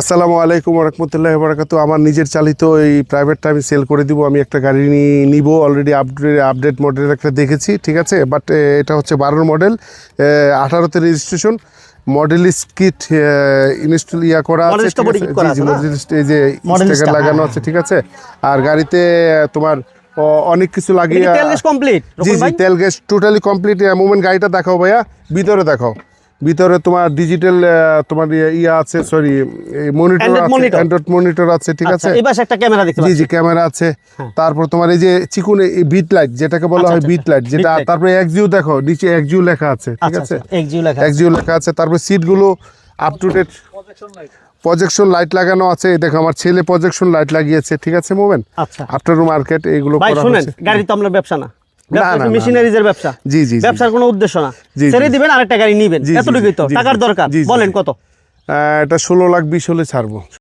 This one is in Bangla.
আসসালামু আলাইকুম রহমতুল্লাহি বারাকাতু। আমার নিজের চালিত এই প্রাইভেটটা আমি সেল করে দিব। আমি একটা গাড়ি নিব, অলরেডি আপডেট মডেল একটা দেখেছি, ঠিক আছে। বাট এটা হচ্ছে 12 মডেল, 18তে রেজিস্ট্রেশন, মডেল কিট ইনস্টল করা আছে, ঠিক আছে। জি মডেল এই যে স্টিকার লাগানো আছে, ঠিক আছে। আর গাড়িতে তোমার অনেক কিছু লাগিয়ে জি তেল গ্যাস টোটালি কমপ্লিট। মুভমেন্ট গাড়িটা দেখাও ভাইয়া, ভিতরে দেখাও। ভিতরে তোমার ডিজিটাল তোমার ইয়া আছে, সরি মনিটর আছে, অ্যান্ড্রয়েড মনিটর আছে, ঠিক আছে। এই পাশে একটা ক্যামেরা দেখতে পাচ্ছি। জি ক্যামেরা আছে। তারপর তোমার এই যে চিকুন বিট লাইট যেটাকে বলা হয় বিট লাইট, যেটা। তারপরে এক্সইউ দেখো, নিচে এক্সইউ লেখা আছে, ঠিক আছে। এক্সইউ লেখা আছে। তারপর সিটগুলো up to date, projection light লাগানো আছে। দেখো আমার ছেলে প্রজেকশন লাইট লাগিয়েছে, ঠিক আছে। মুভমেন্ট আফটার মার্কেট এইগুলো করা হচ্ছে। গাড়ি তো আমরা ব্যবসা না, মেশিনারিজের ব্যবসা। জি জি, ব্যবসার কোনো উদ্দেশ্য না, ছেড়ে দিবেন আরেকটা গাড়ি নিবেন, এতটুকুই তো। টাকার দরকার, বলেন কত? এটা 16 লাখ 20 হলে ছাড়বো।